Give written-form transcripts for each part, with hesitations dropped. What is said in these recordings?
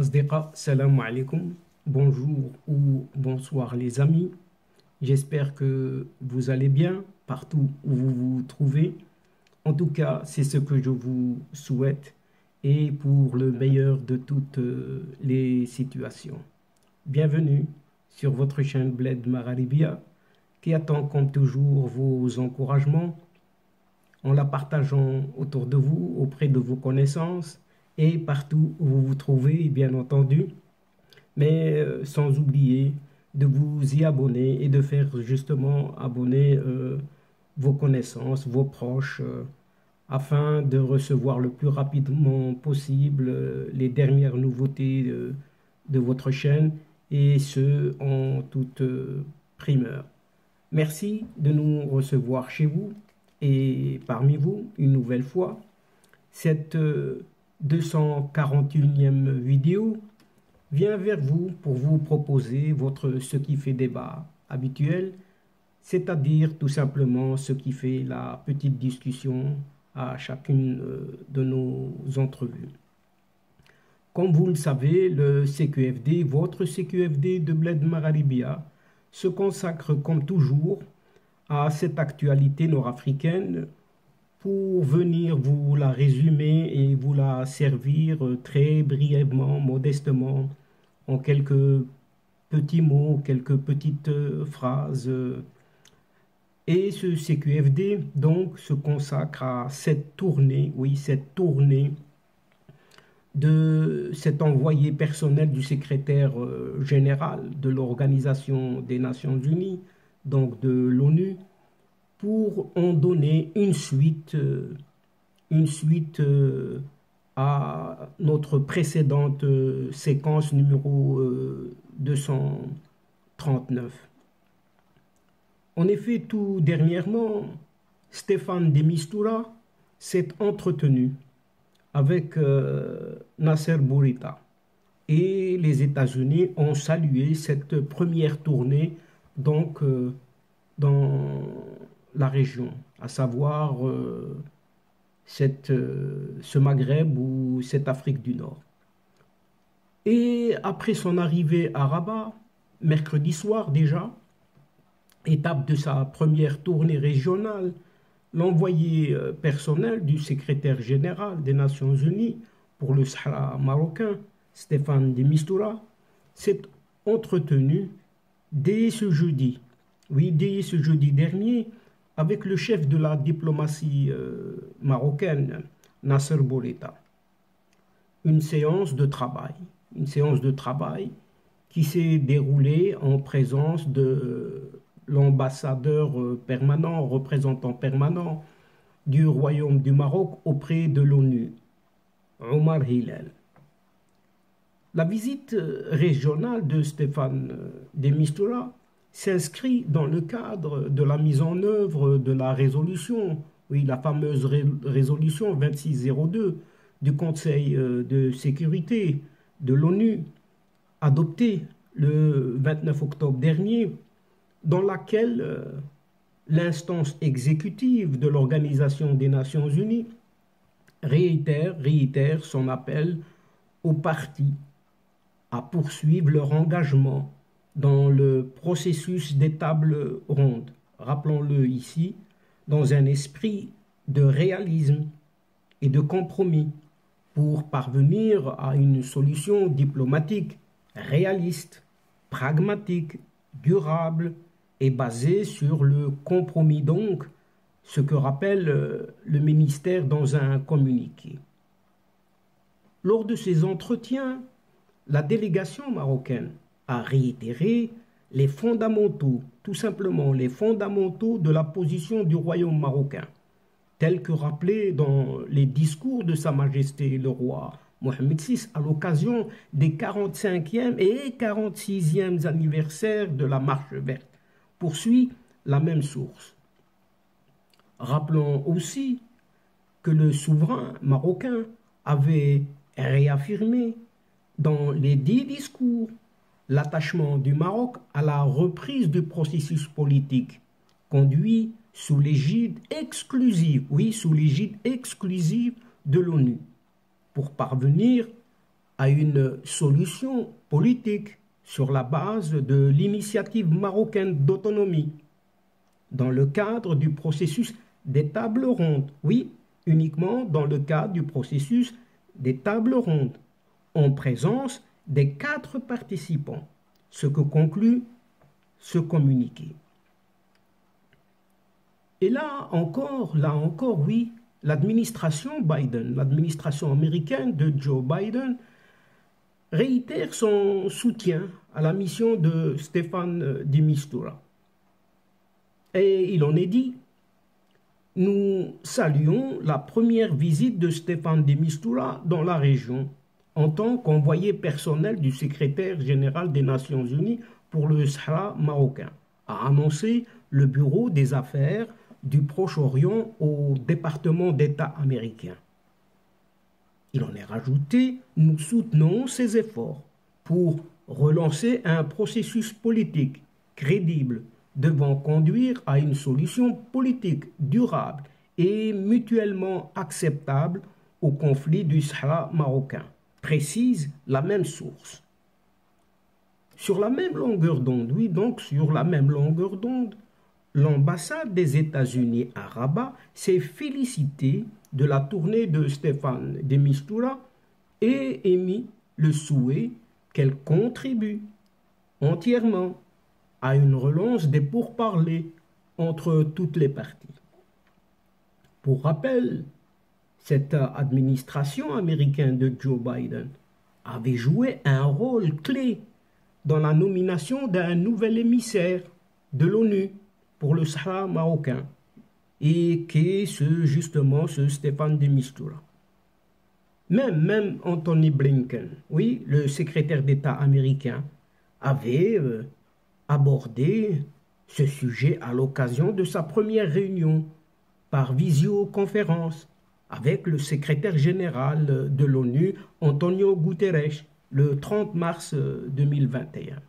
Asdeqa, salam alaikum, bonjour ou bonsoir les amis. J'espère que vous allez bien partout où vous vous trouvez. En tout cas, c'est ce que je vous souhaite et pour le meilleur de toutes les situations. Bienvenue sur votre chaîne Bled Mararibia qui attend comme toujours vos encouragements en la partageant autour de vous, auprès de vos connaissances et partout où vous vous trouvez, bien entendu, mais sans oublier de vous y abonner et de faire justement abonner vos connaissances, vos proches, afin de recevoir le plus rapidement possible les dernières nouveautés de votre chaîne et ce en toute primeur. Merci de nous recevoir chez vous et parmi vous une nouvelle fois. Cette 241e vidéo vient vers vous pour vous proposer votre ce qui fait débat habituel, c'est-à-dire tout simplement ce qui fait la petite discussion à chacune de nos entrevues. Comme vous le savez, le CQFD, votre CQFD de Bled Mararibia, se consacre comme toujours à cette actualité nord-africaine pour venir vous la résumer et vous la servir très brièvement, modestement, en quelques petits mots, quelques petites phrases. Et ce CQFD, donc, se consacre à cette tournée, oui, cette tournée de cet envoyé personnel du secrétaire général de l'Organisation des Nations Unies, donc de l'ONU, pour en donner une suite à notre précédente séquence numéro 239. En effet, tout dernièrement, Stéphane de Mistura s'est entretenu avec Nasser Bourita et les États-Unis ont salué cette première tournée donc dans la région, à savoir ce Maghreb ou cette Afrique du Nord. Et après son arrivée à Rabat, mercredi soir déjà, étape de sa première tournée régionale, l'envoyé personnel du secrétaire général des Nations Unies pour le Sahara marocain, Stéphane de Mistura, s'est entretenu dès ce jeudi, oui, dès ce jeudi dernier, avec le chef de la diplomatie marocaine, Nasser Bourita. Une séance de travail qui s'est déroulée en présence de l'ambassadeur permanent, représentant permanent du Royaume du Maroc auprès de l'ONU, Omar Hillel. La visite régionale de Stéphane de Mistura s'inscrit dans le cadre de la mise en œuvre de la résolution, oui, la fameuse résolution 2602 du Conseil de sécurité de l'ONU, adoptée le 29 octobre dernier, dans laquelle l'instance exécutive de l'Organisation des Nations Unies réitère son appel aux parties à poursuivre leur engagement dans le processus des tables rondes, rappelons-le ici, dans un esprit de réalisme et de compromis pour parvenir à une solution diplomatique réaliste, pragmatique, durable et basée sur le compromis donc, ce que rappelle le ministère dans un communiqué. Lors de ces entretiens, la délégation marocaine a réitéré les fondamentaux, tout simplement les fondamentaux de la position du royaume marocain, tels que rappelés dans les discours de Sa Majesté le roi Mohamed VI à l'occasion des 45e et 46e anniversaires de la Marche verte, poursuit la même source. Rappelons aussi que le souverain marocain avait réaffirmé dans les 10 discours l'attachement du Maroc à la reprise du processus politique conduit sous l'égide exclusive, oui, sous l'égide exclusive de l'ONU, pour parvenir à une solution politique sur la base de l'initiative marocaine d'autonomie, dans le cadre du processus des tables rondes. Oui, uniquement dans le cadre du processus des tables rondes, en présence des 4 participants, ce que conclut ce communiqué. Et là encore, oui, l'administration Biden, l'administration américaine de Joe Biden, réitère son soutien à la mission de Staffan de Mistura. Et il en est dit, nous saluons la première visite de Staffan de Mistura dans la région en tant qu'envoyé personnel du secrétaire général des Nations Unies pour le Sahara marocain, a annoncé le Bureau des Affaires du Proche-Orient au département d'État américain. Il en est rajouté, nous soutenons ces efforts pour relancer un processus politique crédible devant conduire à une solution politique durable et mutuellement acceptable au conflit du Sahara marocain, précise la même source. Sur la même longueur d'onde, oui, donc sur la même longueur d'onde, l'ambassade des États-Unis à Rabat s'est félicitée de la tournée de Staffan de Mistura et émis le souhait qu'elle contribue entièrement à une relance des pourparlers entre toutes les parties. Pour rappel, cette administration américaine de Joe Biden avait joué un rôle clé dans la nomination d'un nouvel émissaire de l'ONU pour le Sahara marocain, et qui est justement ce Staffan de Mistura. Même Anthony Blinken, oui, le secrétaire d'État américain, avait abordé ce sujet à l'occasion de sa première réunion par visioconférence avec le secrétaire général de l'ONU, Antonio Guterres, le 30 mars 2021.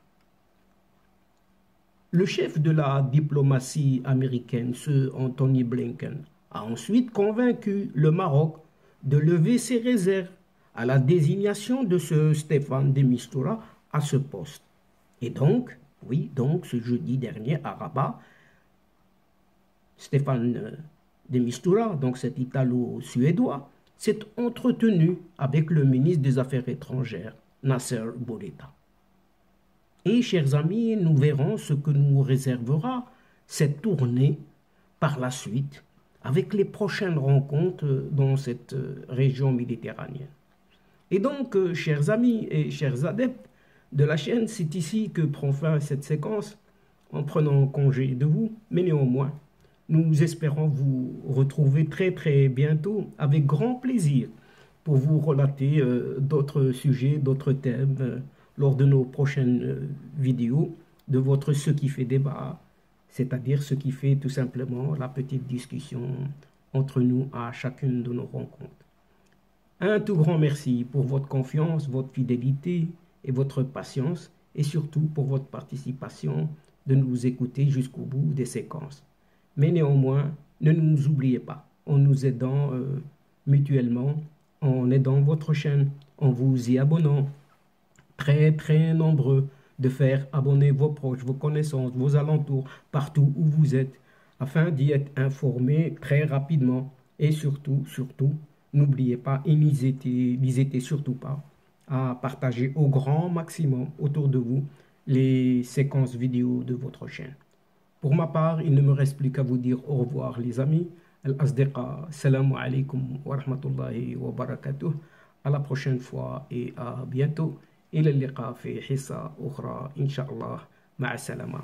Le chef de la diplomatie américaine, ce Anthony Blinken, a ensuite convaincu le Maroc de lever ses réserves à la désignation de ce Staffan de Mistura à ce poste. Et donc, oui, donc ce jeudi dernier à Rabat, Staffan de Mistura, donc cet Italo-Suédois, s'est entretenu avec le ministre des Affaires étrangères, Nasser Bourita. Et, chers amis, nous verrons ce que nous réservera cette tournée par la suite avec les prochaines rencontres dans cette région méditerranéenne. Et donc, chers amis et chers adeptes de la chaîne, c'est ici que prend fin cette séquence en prenant congé de vous, mais néanmoins, nous espérons vous retrouver très bientôt avec grand plaisir pour vous relater d'autres sujets, d'autres thèmes lors de nos prochaines vidéos de votre Ce qui fait débat, c'est-à-dire ce qui fait tout simplement la petite discussion entre nous à chacune de nos rencontres. Un tout grand merci pour votre confiance, votre fidélité et votre patience, et surtout pour votre participation de nous écouter jusqu'au bout des séquences. Mais néanmoins, ne nous oubliez pas, en nous aidant mutuellement, en aidant votre chaîne, en vous y abonnant, très nombreux, de faire abonner vos proches, vos connaissances, vos alentours, partout où vous êtes, afin d'y être informés très rapidement. Et surtout, n'oubliez pas, et n'hésitez surtout pas à partager au grand maximum autour de vous les séquences vidéo de votre chaîne. Pour ma part, il ne me reste plus qu'à vous dire au revoir les amis. Al-Asdiqa, salam alaikum wa rahmatullahi wa barakatuh. À la prochaine fois et à bientôt. إلى اللقاء في حصة أخرى إن شاء الله مع السلامة.